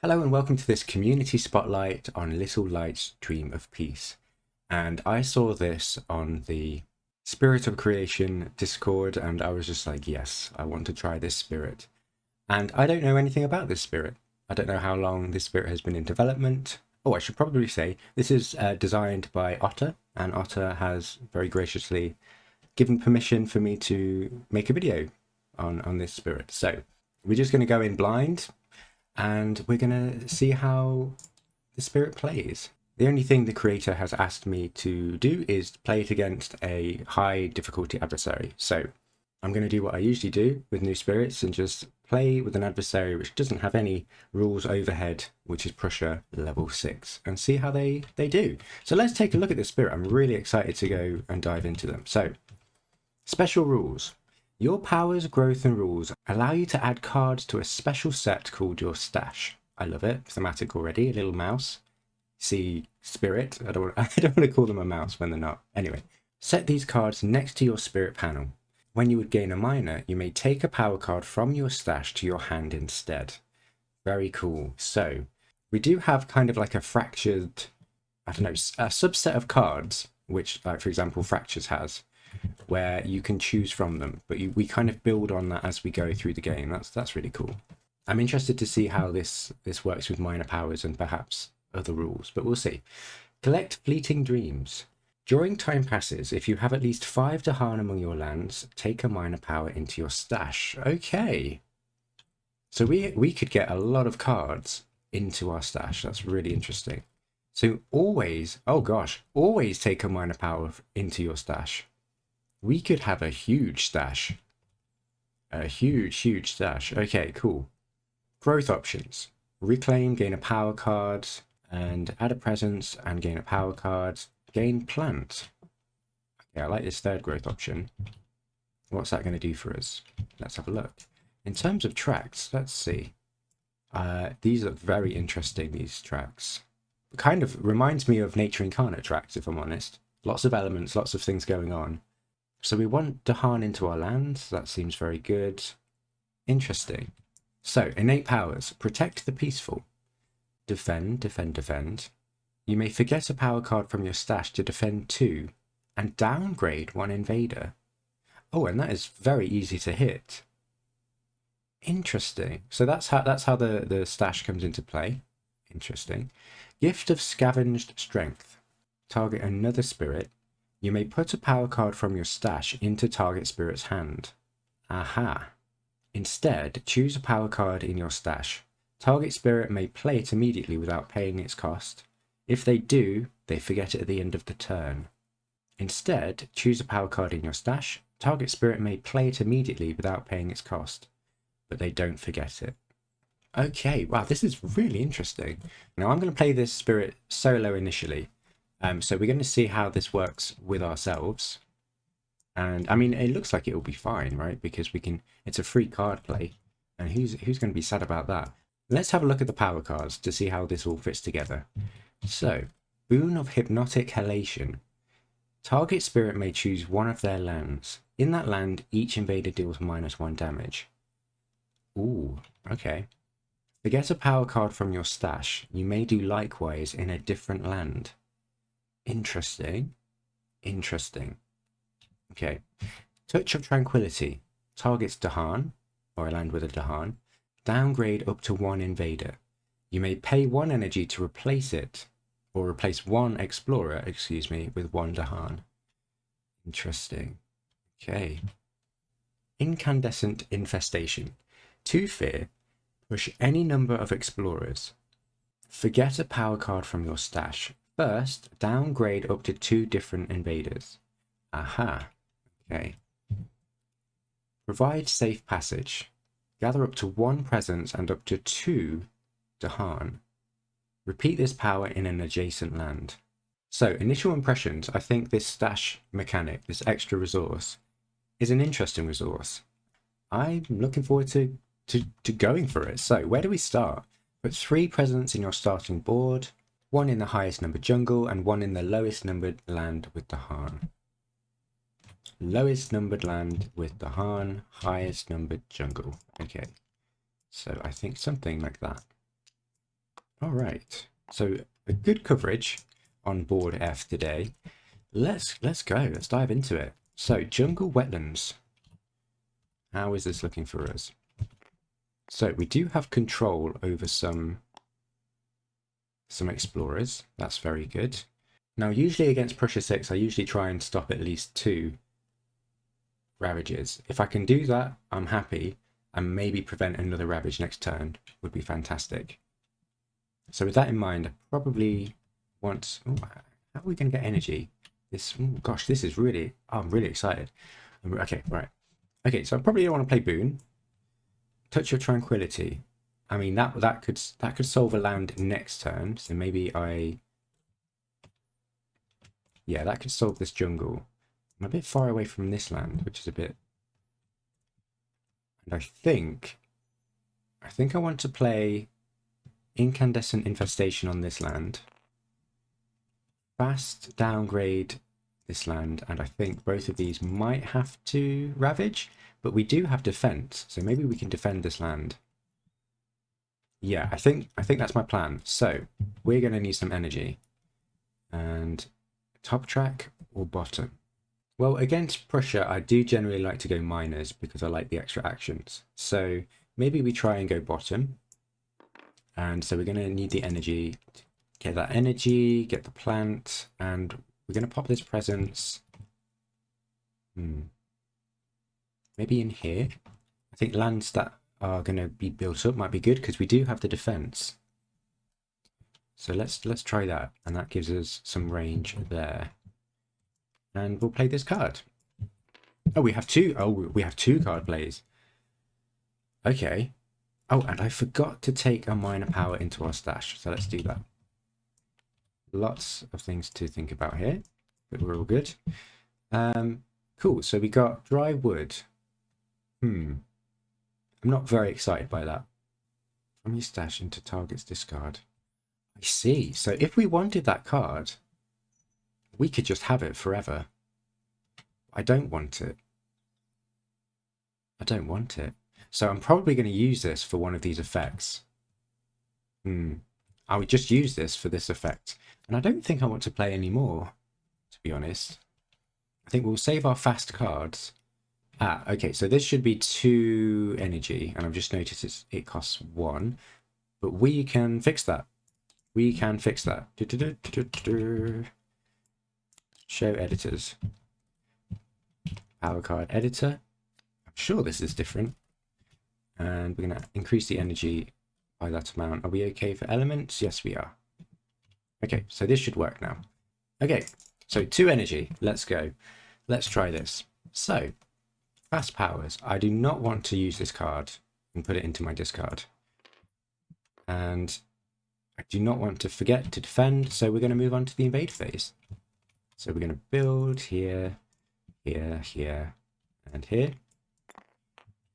Hello and welcome to this community spotlight on Little Light's Dream of Peace. And I saw this on the Spirit of Creation Discord and I was just like, yes, I want to try this spirit. And I don't know anything about this spirit. I don't know how long this spirit has been in development. Oh, I should probably say this is designed by Otter, and Otter has very graciously given permission for me to make a video on this spirit. So we're just going to go in blind and we're going to see how the spirit plays. The only thing the creator has asked me to do is play it against a high difficulty adversary. So I'm going to do what I usually do with new spirits and just play with an adversary which doesn't have any rules overhead, which is Prussia level 6, and see how they do. So let's take a look at this spirit. I'm really excited to go and dive into them. So, special rules. Your powers, growth, and rules allow you to add cards to a special set called your stash. I love it. Thematic already. A little mouse. See, spirit. I don't want to call them a mouse when they're not. Anyway, set these cards next to your spirit panel. When you would gain a minor, you may take a power card from your stash to your hand instead. Very cool. So, we do have kind of like a fractured, I don't know, a subset of cards, which, like, for example, Fractures has, where you can choose from them, but we kind of build on that as we go through the game. That's really cool. I'm interested to see how this works with minor powers and perhaps other rules, but we'll see. Collect fleeting dreams. During time passes, if you have at least 5 Dahan among your lands, take a minor power into your stash. Okay. So we could get a lot of cards into our stash. That's really interesting. So always, oh gosh, always take a minor power into your stash. We could have a huge stash. A huge stash. Okay, cool. Growth options. Reclaim, gain a power card, and add a presence and gain a power card. Gain plant. Okay, I like this third growth option. What's that going to do for us? Let's have a look. In terms of tracks, let's see. These look very interesting, these tracks. It kind of reminds me of Nature Incarnate tracks, if I'm honest. Lots of elements, lots of things going on. So we want Dahan into our lands. That seems very good. Interesting. So, innate powers. Protect the peaceful. Defend, defend, defend. You may forget a power card from your stash to defend 2 and downgrade 1 invader. Oh, and that is very easy to hit. Interesting. So that's how the stash comes into play. Interesting. Gift of Scavenged Strength. Target another spirit. You may put a power card from your stash into target spirit's hand. Aha. Instead, choose a power card in your stash. Target spirit may play it immediately without paying its cost. If they do, they forget it at the end of the turn. Instead, choose a power card in your stash. Target spirit may play it immediately without paying its cost, but they don't forget it. Okay, wow, this is really interesting. Now I'm going to play this spirit solo initially. So we're going to see how this works with ourselves. And I mean, it looks like it will be fine, right? Because we can, it's a free card play. And who's going to be sad about that? Let's have a look at the power cards to see how this all fits together. So, Boon of Hypnotic Halation. Target spirit may choose one of their lands. In that land, each invader deals -1 damage. Ooh, okay. Forget a power card from your stash. You may do likewise in a different land. Interesting. Interesting. Okay. Touch of Tranquility. Targets Dahan, or a land with a Dahan. Downgrade up to 1 invader. You may pay 1 energy to replace it, or replace 1 explorer, with 1 Dahan. Interesting. Okay. Incandescent Infestation. 2 fear. Push any number of explorers. Forget a power card from your stash. First, downgrade up to 2 different invaders. Aha. Okay. Provide safe passage. Gather up to 1 presence and up to 2 Dahan. Repeat this power in an adjacent land. So, initial impressions, I think this stash mechanic, this extra resource, is an interesting resource. I'm looking forward to going for it. So, where do we start? Put 3 presents in your starting board. 1 in the highest numbered jungle, and 1 in the lowest numbered land with Dahan. Lowest numbered land with Dahan, highest numbered jungle. Okay, so I think something like that. All right. So a good coverage on board F today. Let's go. Let's dive into it. So jungle wetlands. How is this looking for us? So we do have control over some explorers. That's very good. Now, usually against Prussia 6, I usually try and stop at least 2 ravages. If I can do that, I'm happy, and maybe prevent another ravage next turn would be fantastic. So with that in mind, I probably want... Oh, how are we going to get energy? This, oh gosh, this is really... Oh, I'm really excited. Okay, right. Okay, so I probably don't want to play Boon. Touch of Tranquility. I mean, that could solve a land next turn. So maybe yeah, that could solve this jungle. I'm a bit far away from this land, which is a bit... And I think I want to play Incandescent Infestation on this land. Fast downgrade this land, and I think both of these might have to ravage, but we do have defense, so maybe we can defend this land. Yeah, I think that's my plan. So we're going to need some energy. And top track or bottom? Well, against Prussia, I do generally like to go minors because I like the extra actions. So maybe we try and go bottom. And so we're going to need the energy. Get that energy, get the plant, and we're going to pop this presence. Maybe in here. I think lands that are going to be built up might be good because we do have the defense. So let's try that, and that gives us some range there. And we'll play this card. Oh, we have two. Oh, we have 2 card plays. Okay. Oh, and I forgot to take a minor power into our stash, so let's do that. Lots of things to think about here, but we're all good. Cool. So we got dry wood. I'm not very excited by that. From your stash into target's discard. I see. So if we wanted that card, we could just have it forever. I don't want it. I don't want it. So I'm probably going to use this for one of these effects. I would just use this for this effect. And I don't think I want to play any more, to be honest. I think we'll save our fast cards. Ah, okay, so this should be 2 energy, and I've just noticed it costs 1. But we can fix that. We can fix that. Show editors. Power card editor. I'm sure this is different. And we're going to increase the energy by that amount. Are we okay for elements? Yes, we are. Okay, so this should work now. Okay, so 2 energy. Let's go. Let's try this. So, fast powers. I do not want to use this card and put it into my discard. And I do not want to forget to defend, so we're going to move on to the invade phase. So we're going to build here, here, here, and here.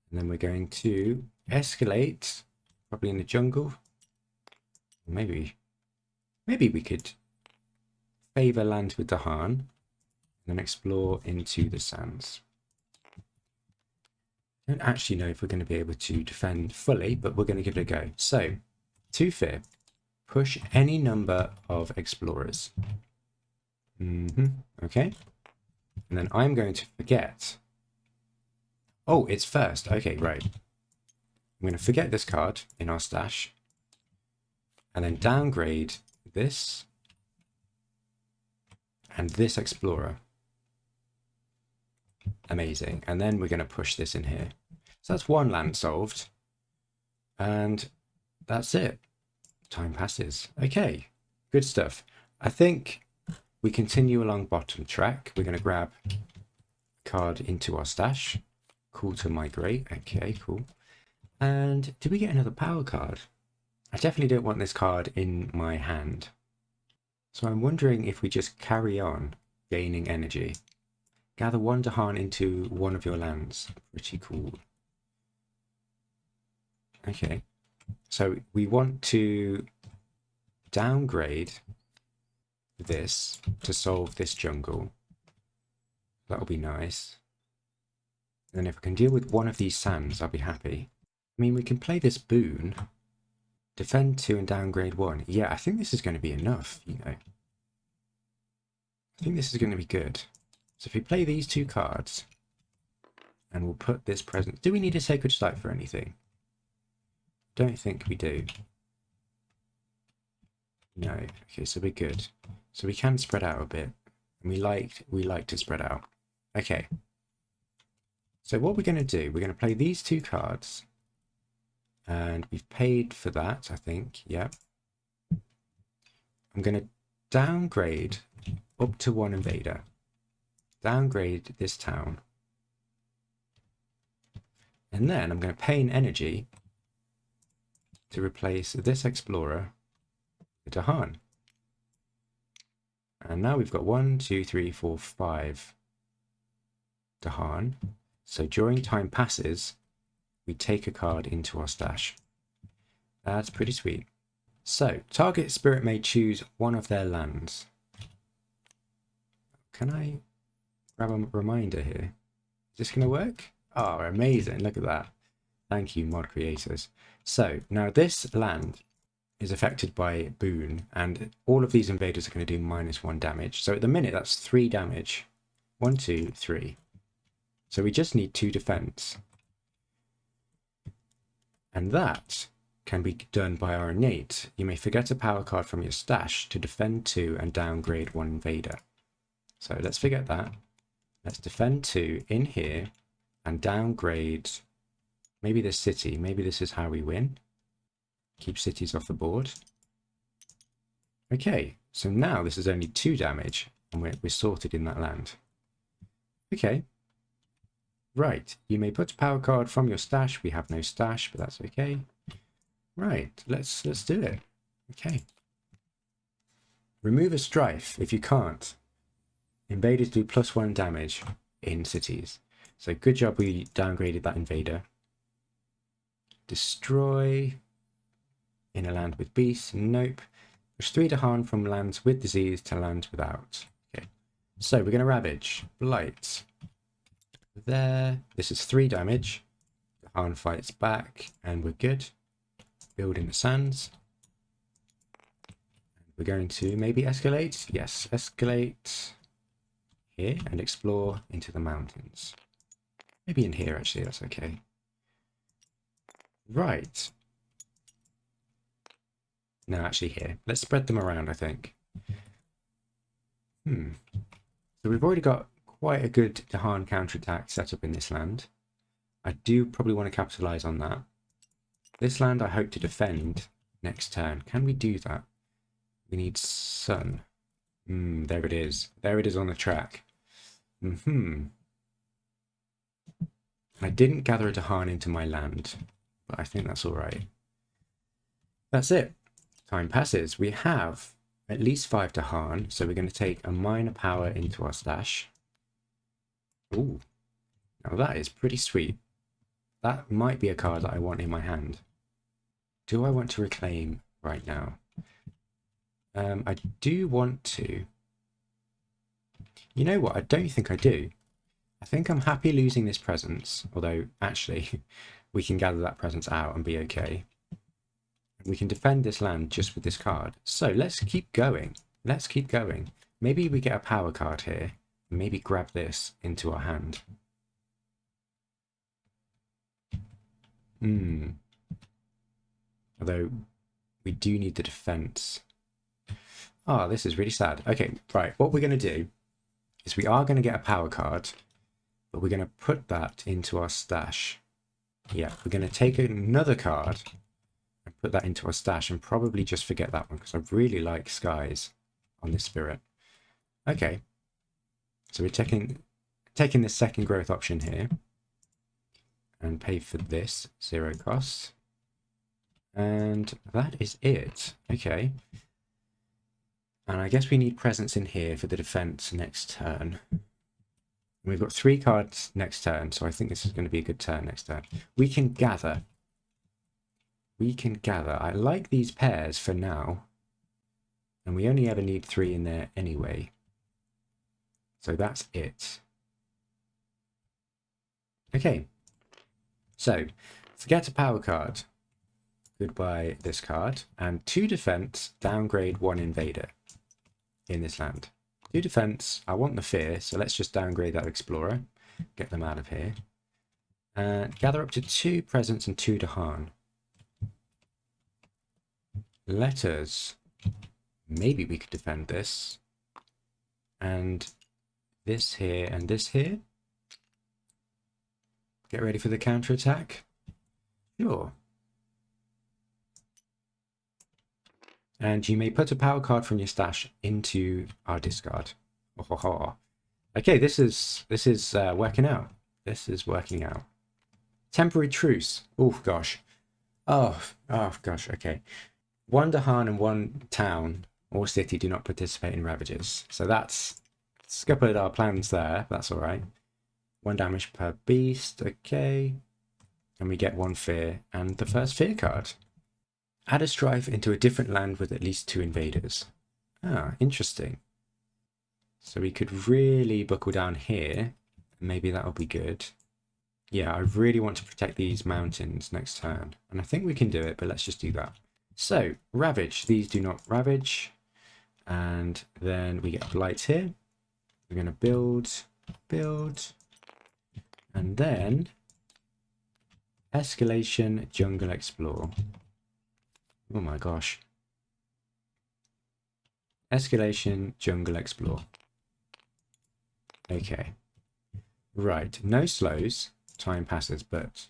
And then we're going to escalate, probably in the jungle. Maybe we could favor land with the Han, and then explore into the sands. I don't actually know if we're going to be able to defend fully, but we're going to give it a go. So, 2 fear. Push any number of explorers. Okay. And then I'm going to forget. Oh, it's first. Okay, right. I'm going to forget this card in our stash. And then downgrade this. And this explorer. Amazing. And then we're going to push this in here. So that's 1 land solved. And that's it. Time passes. Okay. Good stuff. I think we continue along bottom track. We're going to grab a card into our stash. Cool to migrate. Okay, cool. And did we get another power card? I definitely don't want this card in my hand. So I'm wondering if we just carry on gaining energy. Gather 1 Dahan into one of your lands. Pretty cool. Okay. So we want to downgrade this to solve this jungle. That'll be nice. And then if I can deal with one of these sands, I'll be happy. I mean, we can play this boon. Defend 2 and downgrade 1. Yeah, I think this is going to be enough, you know. I think this is going to be good. So if we play these 2 cards, and we'll put this present... Do we need a Sacred Site for anything? Don't think we do. No. Okay, so we're good. So we can spread out a bit. And we like to spread out. Okay. So what we're going to do, we're going to play these 2 cards. And we've paid for that, I think. Yeah. I'm going to downgrade up to 1 invader. Downgrade this town. And then I'm going to pay an energy to replace this explorer with Dahan. And now we've got 1, 2, 3, 4, 5 Dahan. So during time passes, we take a card into our stash. That's pretty sweet. So, target spirit may choose one of their lands. Can I grab a reminder here? Is this going to work? Oh, amazing. Look at that. Thank you, mod creators. So, now this land is affected by Boon, and all of these invaders are going to do -1 damage. So at the minute, that's 3 damage. 1, 2, 3. So we just need 2 defense. And that can be done by our innate. You may forget a power card from your stash to defend 2 and downgrade 1 invader. So let's forget that. Let's defend 2 in here and downgrade maybe this city. Maybe this is how we win. Keep cities off the board. Okay, so now this is only 2 damage and we're sorted in that land. Okay. Right, you may put a power card from your stash. We have no stash, but that's okay. Right, let's do it. Okay. Remove a strife if you can't. Invaders do +1 damage in cities. So good job we downgraded that invader. Destroy in a land with beasts. Nope. Push 3 Dahan from lands with disease to lands without. Okay. So we're going to ravage. Blight. There. This is 3 damage. Dahan fights back and we're good. Build in the sands. We're going to maybe escalate. Yes, escalate here and explore into the mountains. Maybe in here actually, that's okay. Right. No, actually here. Let's spread them around, I think. So we've already got quite a good Dahan counterattack set up in this land. I do probably want to capitalize on that. This land I hope to defend next turn. Can we do that? We need sun. There it is. There it is on the track. I didn't gather a Dahan into my land, but I think that's all right. That's it. Time passes. We have at least 5 Dahan, so we're going to take a minor power into our stash. Ooh, now that is pretty sweet. That might be a card that I want in my hand. Do I want to reclaim right now? I do want to. You know what? I don't think I do. I think I'm happy losing this presence, although actually we can gather that presence out and be okay. We can defend this land just with this card. So let's keep going. Let's keep going. Maybe we get a power card here. Maybe grab this into our hand. Although we do need the defense. Oh, this is really sad. Okay, right. What we're going to do is we are going to get a power card, but we're going to put that into our stash. Yeah, we're going to take another card and put that into our stash and probably just forget that one because I really like skies on this spirit. Okay, so we're taking this second growth option here and pay for this 0 cost. And that is it. Okay. And I guess we need presence in here for the defense next turn. We've got 3 cards next turn, so I think this is going to be a good turn next turn. We can gather. We can gather. I like these pairs for now. And we only ever need 3 in there anyway. So that's it. Okay. So, forget a power card. Goodbye this card. And 2 defense, downgrade 1 invader in this land. 2 defense, I want the fear, so let's just downgrade that explorer. Get them out of here. And gather up to 2 presents and 2 Dahan. Letters. Maybe we could defend this. And this here and this here. Get ready for the counterattack. Sure. And you may put a power card from your stash into our discard. Oh, ho, ho. Okay, this is working out. This is working out. Temporary truce. Oh gosh. Oh gosh. Okay. 1 Dahan and 1 town or city do not participate in ravages. So that's scuppered our plans there. That's all right. 1 damage per beast. Okay. And we get 1 fear and the first fear card. Add a strife into a different land with at least 2 invaders. Ah, interesting. So we could really buckle down here. Maybe that'll be good. Yeah, I really want to protect these mountains next turn. And I think we can do it, but let's just do that. So, ravage. These do not ravage. And then we get blight here. We're going to build. And then escalation, jungle explore. Oh my gosh. Escalation, jungle explore. Okay. Right, no slows. Time passes, but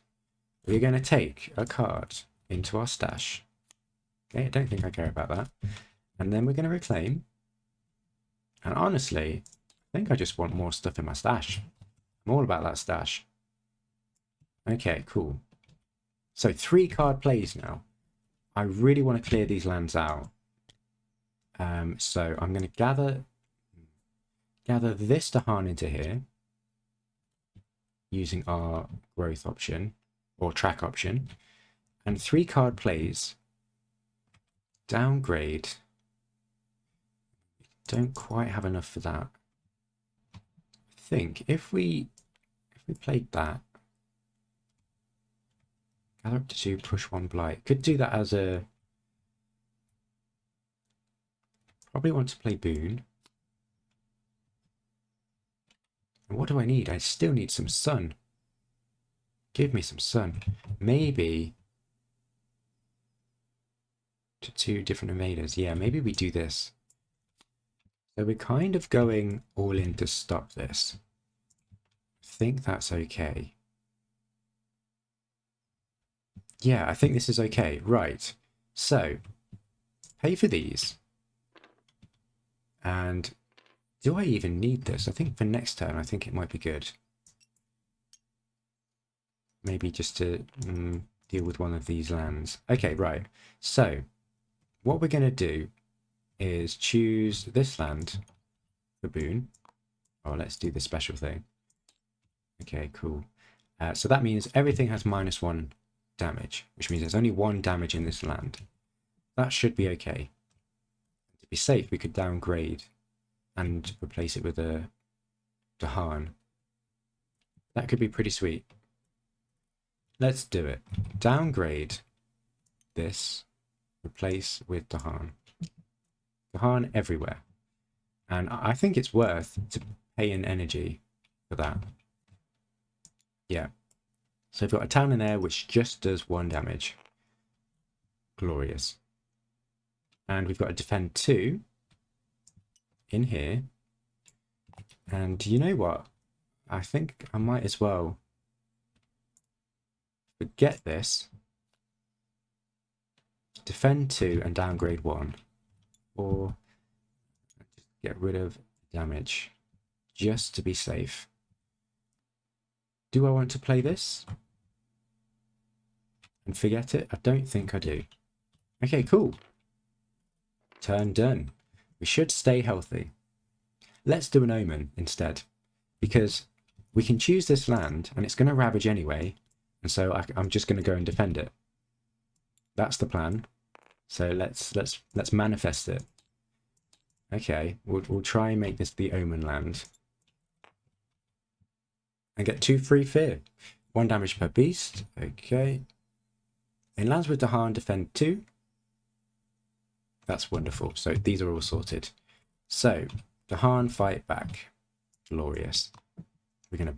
we're going to take a card into our stash. Okay, I don't think I care about that. And then we're going to reclaim. And honestly, I think I just want more stuff in my stash. I'm all about that stash. Okay, cool. So 3 card plays now. I really want to clear these lands out. So I'm going to gather this Dahan into here using our growth option or track option, and 3 card plays. Downgrade. Don't quite have enough for that. I think if we played that, gather up to 2, push 1 blight. Could do that as a. Probably want to play Boon. And what do I need? I still need some sun. Give me some sun. Maybe to 2 different invaders. Yeah, maybe we do this. So we're kind of going all in to stop this. I think that's okay. Yeah, I think this is okay. Right. So, pay for these. And do I even need this? I think for next turn, I think it might be good. Maybe just to deal with one of these lands. Okay, right. So, what we're going to do is choose this land for Boon. Oh, let's do the special thing. Okay, cool. So that means everything has -1 damage, which means there's only 1 damage in this land. That should be okay. To be safe, we could downgrade and replace it with a Dahan. That could be pretty sweet. Let's do it. Downgrade this, replace with Dahan. Dahan everywhere. And I think it's worth to pay in energy for that. Yeah. So we've got a town in there which just does 1 damage. Glorious. And we've got a defend 2 in here. And you know what? I think I might as well forget this. Defend 2 and downgrade 1. Or just get rid of damage just to be safe. Do I want to play this and forget it? I don't think I do. Okay, cool. Turn done. We should stay healthy. Let's do an omen instead, because we can choose this land and it's going to ravage anyway, and so I'm just going to go and defend it. That's the plan. So let's manifest it. Okay, we'll try and make this the omen land and get 2 free fear. 1 damage per beast. Okay. In lands with Dahan, defend 2. That's wonderful. So these are all sorted. So Dahan fight back. Glorious. We're going to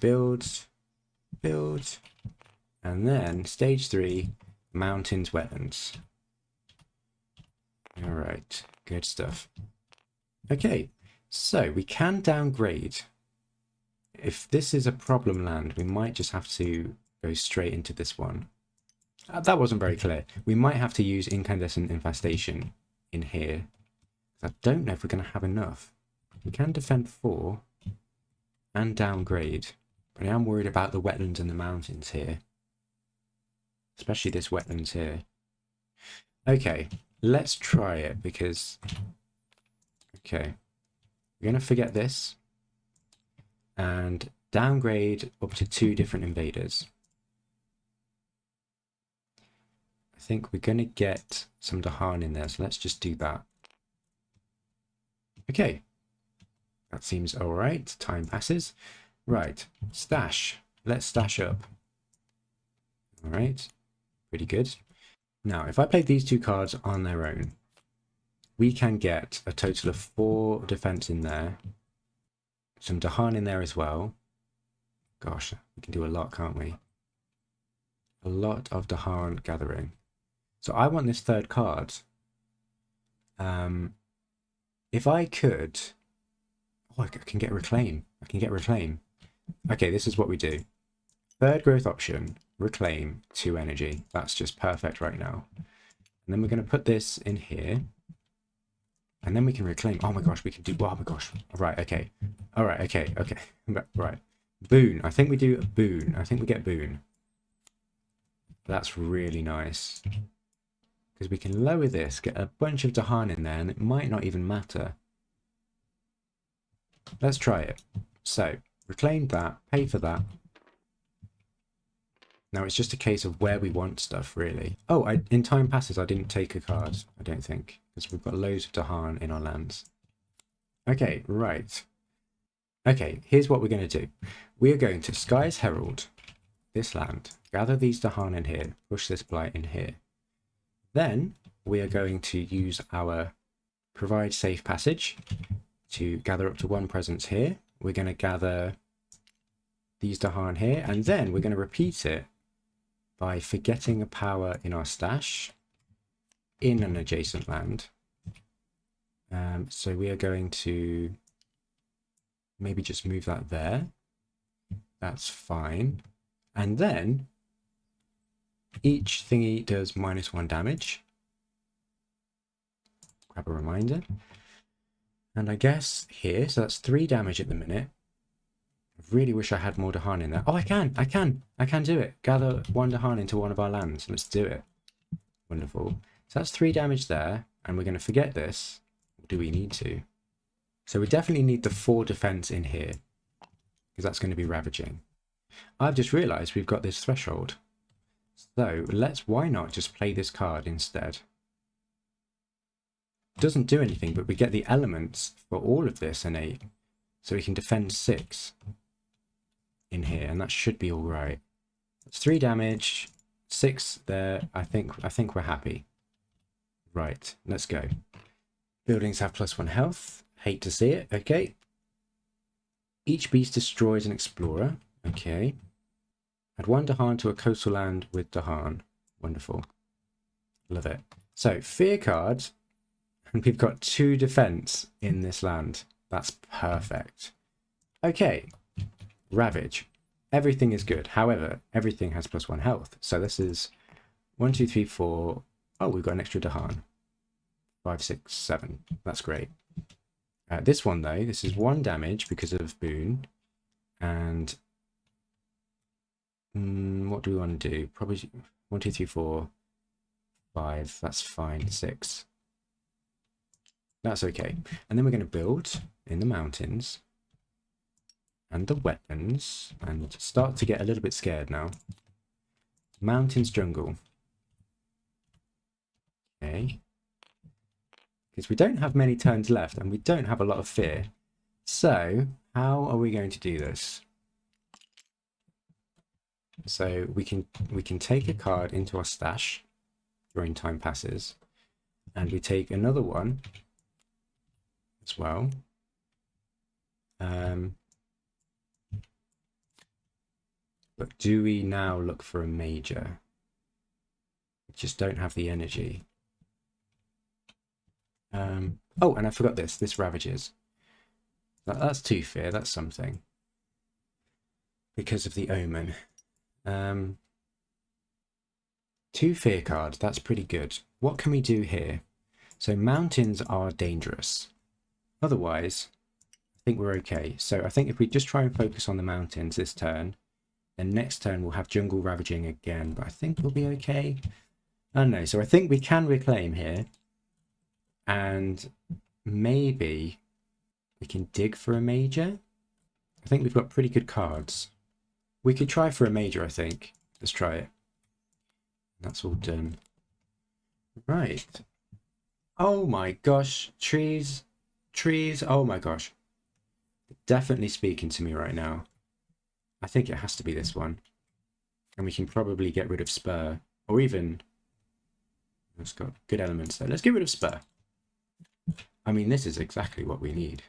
build, and then stage 3, mountains, wetlands. All right, good stuff. Okay, so we can downgrade. If this is a problem land, we might just have to go straight into this one. That wasn't very clear. We might have to use incandescent infestation in here. I don't know if we're going to have enough. We can defend 4 and downgrade, but I am worried about the wetlands and the mountains here. Especially this wetlands here. Okay, let's try it because... Okay, we're going to forget this and downgrade up to 2 different invaders. I think we're going to get some Dahan in there, so let's just do that. Okay, that seems all right. Time passes. Right, stash. Let's stash up. All right, pretty good. Now, if I play these 2 cards on their own, we can get a total of 4 defense in there. Some Dahan in there as well. Gosh, we can do a lot, can't we? A lot of Dahan gathering. So I want this 3rd card. If I could... Oh, I can get Reclaim. I can get Reclaim. Okay, this is what we do. 3rd growth option, Reclaim, 2 energy. That's just perfect right now. And then we're going to put this in here. And then we can reclaim. Oh my gosh, we can do... Oh my gosh. Right, okay. All right, okay. Right. Boon. I think we do a boon. I think we get boon. That's really nice. Because we can lower this, get a bunch of Dahan in there, and it might not even matter. Let's try it. So, reclaim that, pay for that. Now it's just a case of where we want stuff, really. Oh, in time passes, I didn't take a card, I don't think. Because we've got loads of Dahan in our lands. Okay, right. Okay, here's what we're going to do. We are going to Sky's Herald, this land, gather these Dahan in here, push this blight in here. Then we are going to use our provide safe passage to gather up to 1 presence here. We're going to gather these Dahan here, and then we're going to repeat it by forgetting a power in our stash in an adjacent land. So we are going to maybe just move that there. That's fine. And then each thingy does -1 damage. Grab a reminder. And I guess here, so that's 3 damage at the minute. I really wish I had more Dahan in there. Oh, I can do it. Gather 1 Dahan into one of our lands. Let's do it. Wonderful. So that's 3 damage there, and we're going to forget this. Or do we need to? So we definitely need the 4 defense in here, because that's going to be ravaging. I've just realized we've got this threshold. So why not just play this card instead? It doesn't do anything, but we get the elements for all of this innate. So we can defend 6 in here, and that should be all right. It's 3 damage, 6 there. I think we're happy. Right, let's go. Buildings have +1 health. Hate to see it. Okay. Each beast destroys an explorer. Okay. Add 1 Dahan to a coastal land with Dahan. Wonderful. Love it. So, fear cards, and we've got 2 defense in this land. That's perfect. Okay. Ravage. Everything is good. However, everything has +1 health. So this is 1, 2, 3, 4. Oh, we've got an extra Dahan. 5, 6, 7. That's great. This one, though, this is 1 damage because of Boon. And what do we want to do? Probably 1, 2, 3, 4, 5. That's fine. 6. That's okay. And then we're going to build in the mountains and the wetlands and start to get a little bit scared now. Mountains, jungle. Okay. Because we don't have many turns left and we don't have a lot of fear. So how are we going to do this? So we can take a card into our stash during time passes. And we take another one as well. But do we now look for a major? We just don't have the energy. Oh, and I forgot this. This ravages. That's 2 fear. That's something. Because of the omen. 2 fear cards. That's pretty good. What can we do here? So mountains are dangerous. Otherwise, I think we're okay. So I think if we just try and focus on the mountains this turn, then next turn we'll have jungle ravaging again, but I think we'll be okay. I don't know. So I think we can reclaim here. And maybe we can dig for a major. I think we've got pretty good cards. We could try for a major, I think. Let's try it. That's all done. Right. Oh my gosh. Trees. Trees. Oh my gosh. Definitely speaking to me right now. I think it has to be this one. And we can probably get rid of Spur. Or even... It's got good elements there. Let's get rid of Spur. I mean, this is exactly what we need.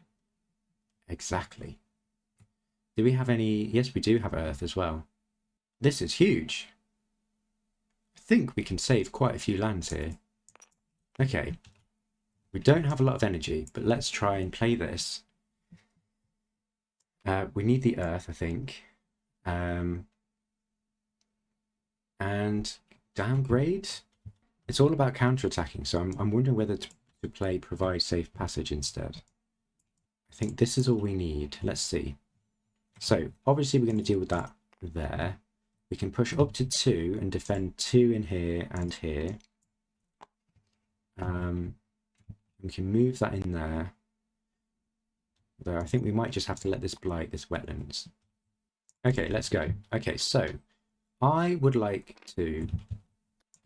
Exactly. Do we have any... Yes, we do have Earth as well. This is huge. I think we can save quite a few lands here. Okay. We don't have a lot of energy, but let's try and play this. We need the Earth, I think. And downgrade? It's all about counter-attacking, so I'm wondering whether to play Provide Safe Passage instead. I think this is all we need. Let's see. So, obviously we're going to deal with that there. We can push up to 2 and defend 2 in here and here. We can move that in there. Though I think we might just have to let this blight this wetlands. Okay, let's go. Okay, so I would like to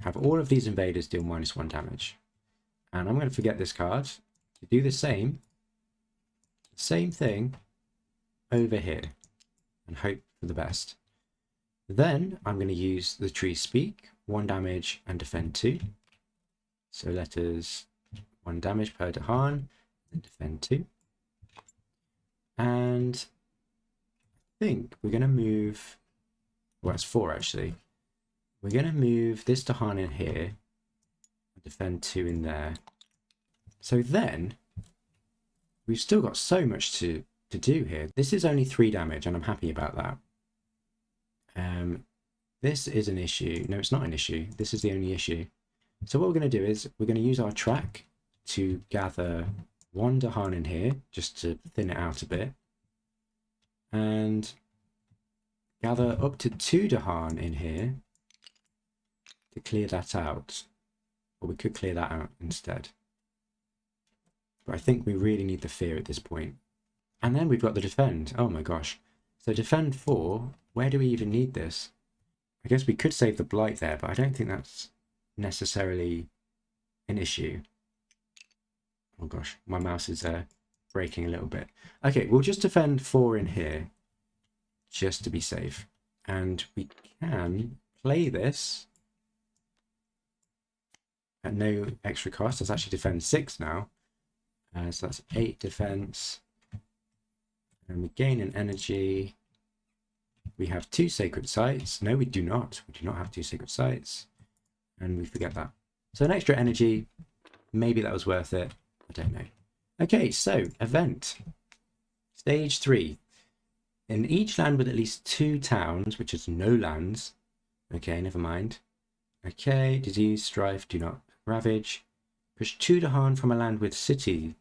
have all of these invaders deal -1 damage. And I'm going to forget this card to do the same thing over here and hope for the best. Then I'm going to use the Tree Speak, 1 damage and defend 2. So let us 1 damage per Dahan and defend 2. And I think we're going to move, well, it's 4 actually. We're going to move this Dahan in here and defend 2 in there. So then we've still got so much to do here. This is only 3 damage and I'm happy about that. This is an issue. No, it's not an issue. This is the only issue. So what we're going to do is we're going to use our track to gather 1 Dahan in here, just to thin it out a bit. And gather up to 2 Dahan in here to clear that out. Or we could clear that out instead. But I think we really need the fear at this point. And then we've got the defend. Oh my gosh. So defend 4, where do we even need this? I guess we could save the blight there, but I don't think that's necessarily an issue. Oh gosh, my mouse is breaking a little bit. Okay, we'll just defend 4 in here, just to be safe. And we can play this at no extra cost. Let's actually defend 6 now. So that's 8 defense. And we gain an energy. We have 2 sacred sites. No, we do not. We do not have 2 sacred sites. And we forget that. So an extra energy, maybe that was worth it. I don't know. Okay, so event. Stage 3. In each land with at least 2 towns, which is no lands. Okay, never mind. Okay, disease, strife, do not ravage. Push 2 Dahan from a land with a city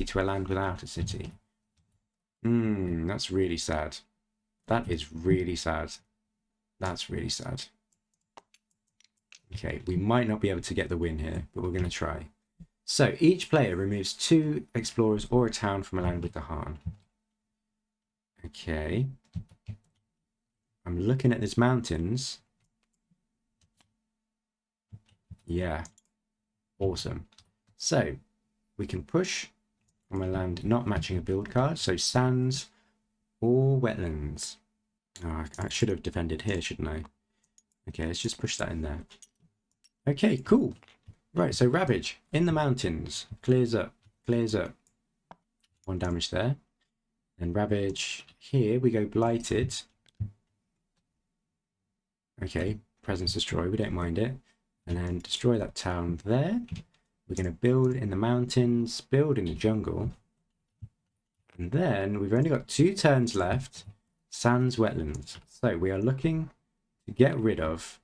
to a land without a city. That's really sad. That is really sad. That's really sad. Okay, we might not be able to get the win here, but we're going to try. So each player removes 2 explorers or a town from a land with Dahan. Okay. I'm looking at these mountains. Yeah. Awesome. So we can push from a land not matching a build card. So sands or wetlands. Oh, I should have defended here, shouldn't I? Okay, let's just push that in there. Okay, cool. Right, so Ravage in the mountains. Clears up. Clears up. 1 damage there. And Ravage here, we go Blighted. Okay, Presence Destroy, we don't mind it. And then destroy that town there. We're going to build in the mountains, build in the jungle. And then we've only got 2 turns left. Sands Wetlands. So we are looking to get rid of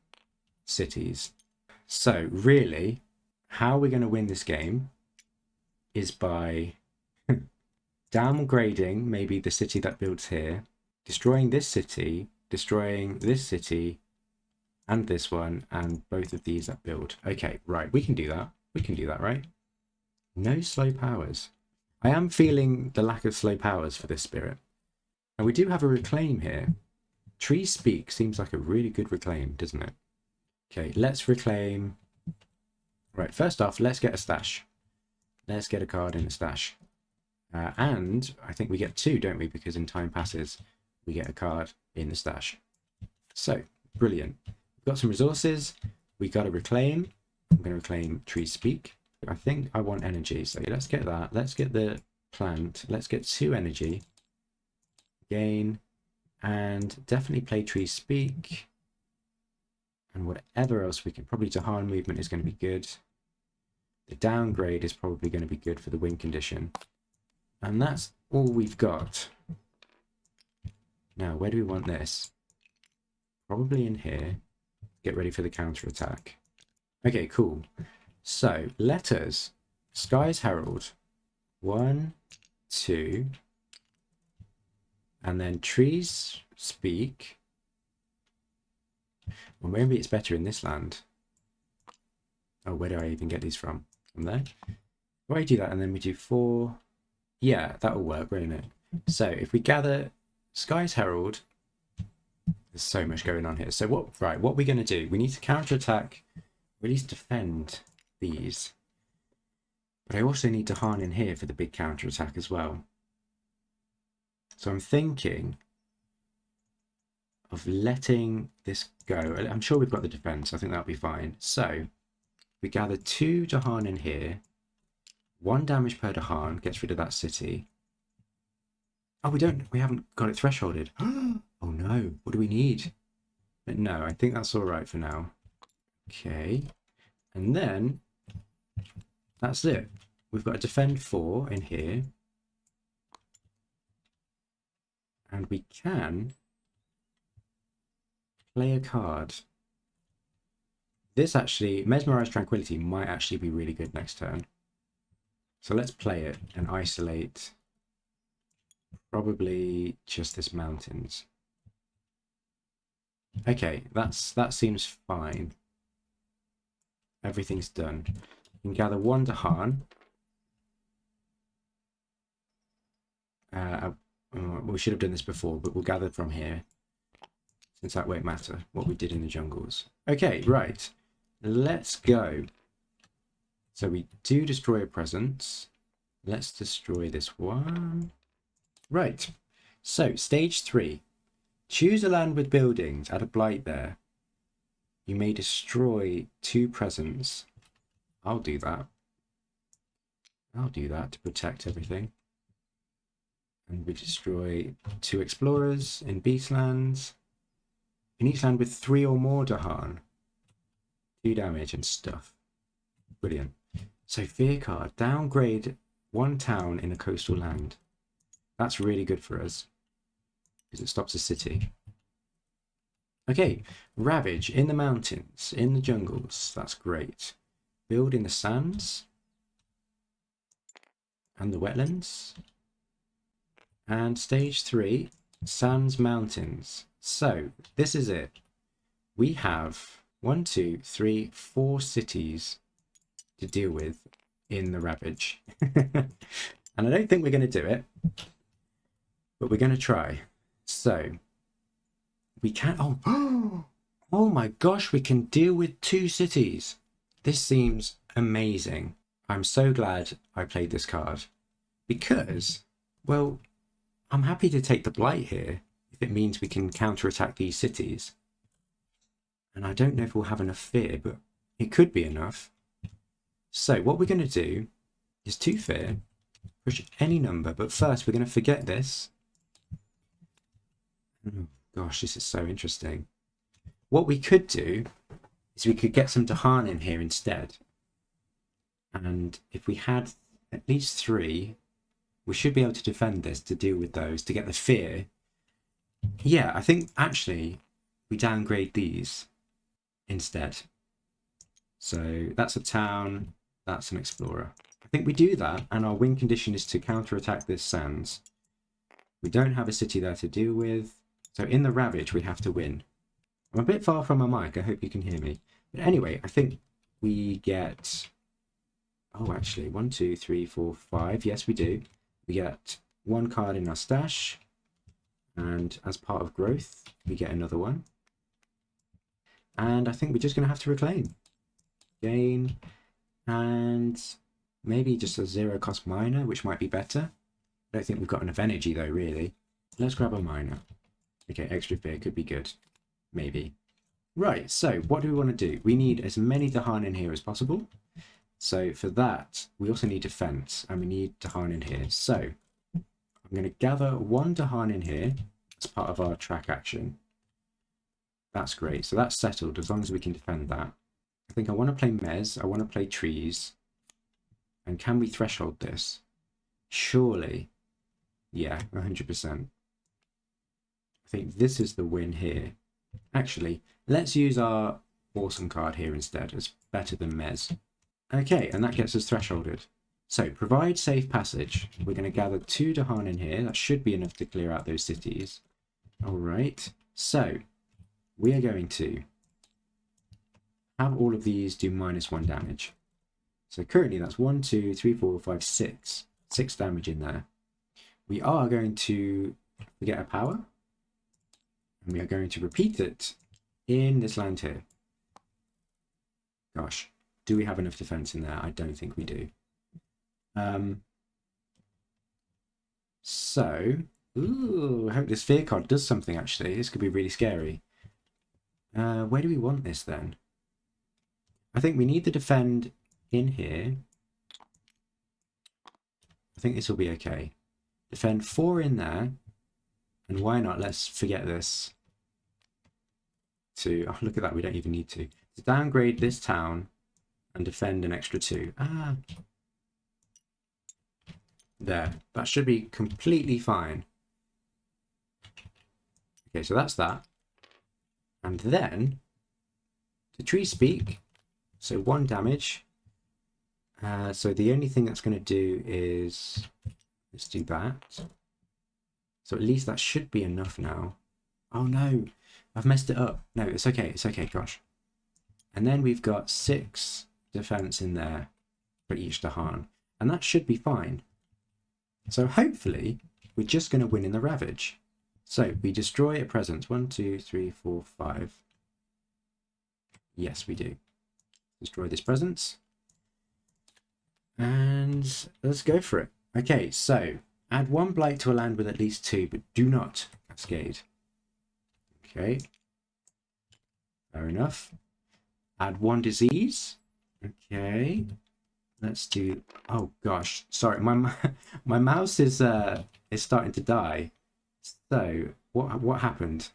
cities. So really, how we're going to win this game is by downgrading maybe the city that builds here, destroying this city, destroying this city, and this one, and both of these that build. Okay, right, we can do that. We can do that, right? No slow powers. I am feeling the lack of slow powers for this spirit. And we do have a reclaim here. Trees Speak seems like a really good reclaim, doesn't it? Okay, let's reclaim. Right, first off, let's get a stash. Let's get a card in the stash. And I think we get 2, don't we? Because in Time Passes, we get a card in the stash. So, brilliant. We've got some resources. We got to reclaim. I'm going to reclaim Trees Speak. I think I want energy, so let's get that. Let's get the plant. Let's get 2 energy. Gain. And definitely play Trees Speak. And whatever else we can. Probably Tahan movement is going to be good. The downgrade is probably going to be good for the win condition. And that's all we've got. Now, where do we want this? Probably in here. Get ready for the counter attack. Okay, cool. So, letters. Sky's Herald. 1, 2. And then Trees Speak. Well, maybe it's better in this land. Oh, where do I even get these from? From there? Why do that? And then we do 4. Yeah, that'll work, won't it? So if we gather Sky's Herald, there's so much going on here. So what are we going to do? We need to counterattack, or at least defend these. But I also need to harn in here for the big counterattack as well. So I'm thinking of letting this go. I'm sure we've got the defense. I think that'll be fine. So we gather 2 Dahan in here. 1 damage per Dahan gets rid of that city. Oh, we haven't got it thresholded. Oh no, what do we need? But no, I think that's all right for now. Okay, and then that's it. We've got a defend 4 in here. And we can play a card. This actually, Mesmerize Tranquility might actually be really good next turn. So let's play it and isolate probably just this mountains. Okay, that seems fine. Everything's done. You can gather 1 Dahan. We should have done this before, but we'll gather from here, since that won't matter what we did in the jungles. Okay, right. Let's go. So we do destroy a presence. Let's destroy this one. Right. So, stage 3. Choose a land with buildings. Add a blight there. You may destroy 2 presents. I'll do that. I'll do that to protect everything. And we destroy 2 explorers in Beastlands. In each land with 3 or more Dahan. 2 damage and stuff. Brilliant. So fear card. Downgrade 1 town in a coastal land. That's really good for us, because it stops a city. Okay, Ravage in the mountains, in the jungles. That's great. Build in the sands. And the wetlands. And stage 3, Sands Mountains. So, this is it. We have 1, 2, 3, 4 cities to deal with in the Ravage. And I don't think we're going to do it, but we're going to try. So, we can... Oh my gosh, we can deal with 2 cities. This seems amazing. I'm so glad I played this card. Because, well... I'm happy to take the blight here if it means we can counterattack these cities. And I don't know if we'll have enough fear, but It could be enough. So what we're going to do is 2 fear, push any number, but first we're going to forget this. Oh, gosh, this is so interesting. What we could do is we could get some Dahan in here instead. And if we had at least 3, we should be able to defend this, to deal with those, to get the fear. Yeah, I think actually we downgrade these instead. So that's a town, that's an explorer. I think we do that, and our win condition is to counterattack this sands. We don't have a city there to deal with, so in the Ravage we have to win. I'm a bit far from my mic, I hope you can hear me. But anyway, I think we get... Oh, actually, 1, 2, 3, 4, 5. Yes, we do. We get 1 card in our stash, and as part of growth, we get another one. And I think we're just going to have to reclaim. Gain, and maybe just a 0 cost miner, which might be better. I don't think we've got enough energy though, really. Let's grab a miner. Okay, extra fear could be good. Maybe. Right, so what do we want to do? We need as many Dahan in here as possible. So for that, we also need defense, and we need Dahan in here. So I'm going to gather 1 Dahan in here as part of our track action. That's great. So that's settled as long as we can defend that. I think I want to play Mez. I want to play trees. And can we threshold this? Surely. Yeah, 100%. I think this is the win here. Actually, let's use our awesome card here instead. It's better than Mez. Okay, and that gets us thresholded. So, provide safe passage. We're going to gather 2 Dahan in here. That should be enough to clear out those cities. Alright, so we are going to have all of these do -1 damage. So currently that's 1, 2, 3, 4, 5, 6. 6 damage in there. We are going to get a power. And we are going to repeat it in this land here. Gosh, do we have enough defense in there? I don't think we do. Ooh, I hope this fear card does something actually. This could be really scary. Where do we want this then? I think we need to defend in here. I think this will be okay. Defend 4 in there. And why not? Let's forget this. Oh, look at that. We don't even need to downgrade this town and defend an extra 2. There. That should be completely fine. Okay, so that's that. And then the trees speak. So 1 damage. So the only thing that's going to do is let's do that. So at least that should be enough now. Oh no, I've messed it up. No, it's okay. It's okay, gosh. And then we've got 6 defense in there for each Dahan. And that should be fine. So hopefully we're just going to win in the Ravage. So we destroy a presence. 1, 2, 3, 4, 5. Yes, we do. Destroy this presence. And let's go for it. Okay, so add 1 blight to a land with at least 2, but do not cascade. Okay. Fair enough. Add 1 disease. Okay. Let's do... Oh gosh, sorry, my mouse is starting to die. So what happened?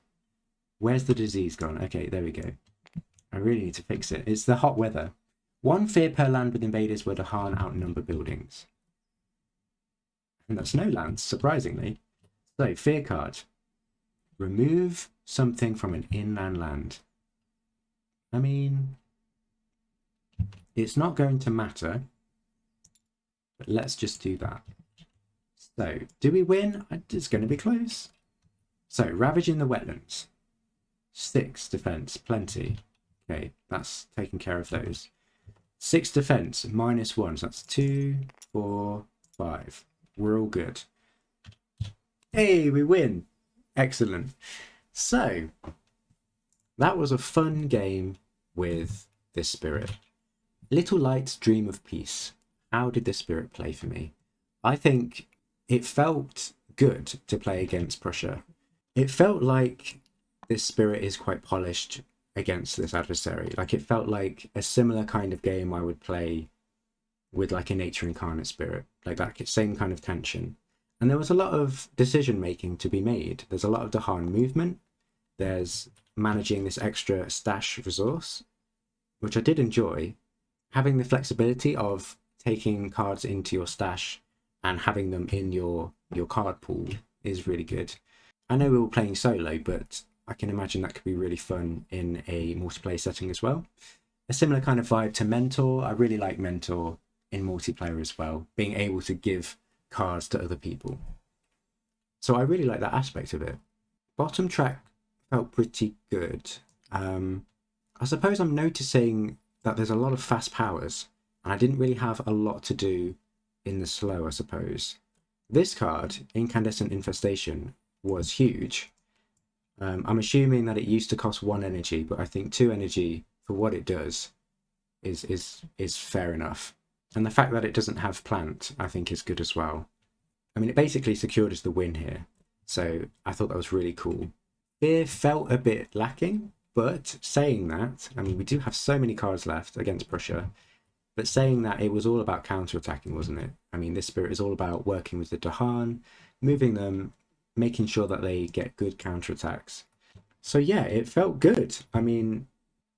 Where's the disease gone? Okay, there we go. I really need to fix it. It's the hot weather. 1 fear per land with invaders where Dahan outnumber buildings. And that's no lands, surprisingly. So, fear card. Remove something from an inland land. I mean, it's not going to matter. But let's just do that. So, do we win? It's going to be close. So, ravaging the wetlands. 6 defense, plenty. Okay, that's taking care of those. 6 defense, -1. So that's 2, 4, 5. We're all good. Hey, we win. Excellent. So, that was a fun game with this spirit. Little lights dream of peace. How did this spirit play for me? I think it felt good to play against Prussia. It felt like this spirit is quite polished against this adversary. Like, it felt like a similar kind of game I would play with like a nature incarnate spirit, like that same kind of tension. And there was a lot of decision making to be made. There's a lot of Dahan movement. There's managing this extra stash resource, which I did enjoy. Having the flexibility of taking cards into your stash and having them in your card pool is really good. I know we were playing solo, but I can imagine that could be really fun in a multiplayer setting as well. A similar kind of vibe to Mentor. I really like Mentor in multiplayer as well, being able to give cards to other people. So I really like that aspect of it. Bottom track felt pretty good. I suppose I'm noticing that there's a lot of fast powers, and I didn't really have a lot to do in the slow, I suppose. This card, Incandescent Infestation, was huge. I'm assuming that it used to cost 1 energy, but I think 2 energy for what it does is fair enough. And the fact that it doesn't have plant, I think, is good as well. I mean, it basically secured us the win here, so I thought that was really cool. Fear felt a bit lacking, but saying that, I mean, we do have so many cards left against Prussia, but saying that, it was all about counter-attacking, wasn't it? I mean, this spirit is all about working with the Dahan, moving them, making sure that they get good counter-attacks. So yeah, it felt good. I mean,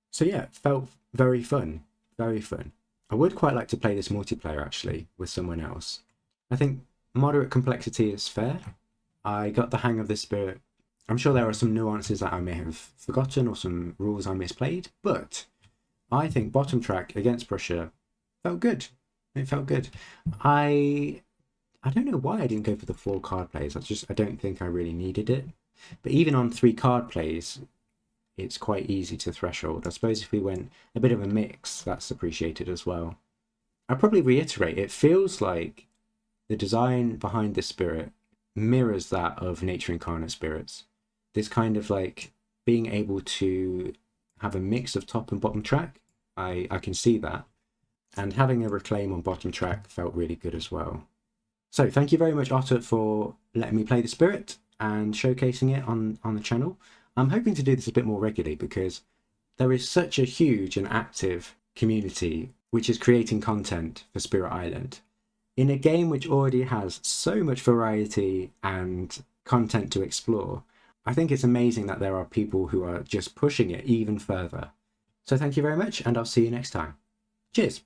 so yeah, it felt very fun. Very fun. I would quite like to play this multiplayer, actually, with someone else. I think moderate complexity is fair. I got the hang of this spirit. I'm sure there are some nuances that I may have forgotten or some rules I misplayed, but I think bottom track against Prussia felt good. It felt good. I don't know why I didn't go for the 4 card plays. I don't think I really needed it. But even on 3 card plays, it's quite easy to threshold. I suppose if we went a bit of a mix, that's appreciated as well. I'll probably reiterate, it feels like the design behind this spirit mirrors that of nature incarnate spirits. This kind of like being able to have a mix of top and bottom track, I can see that. And having a reclaim on bottom track felt really good as well. So thank you very much, Otter, for letting me play the spirit and showcasing it on the channel. I'm hoping to do this a bit more regularly because there is such a huge and active community which is creating content for Spirit Island. In a game which already has so much variety and content to explore, I think it's amazing that there are people who are just pushing it even further. So thank you very much, and I'll see you next time. Cheers!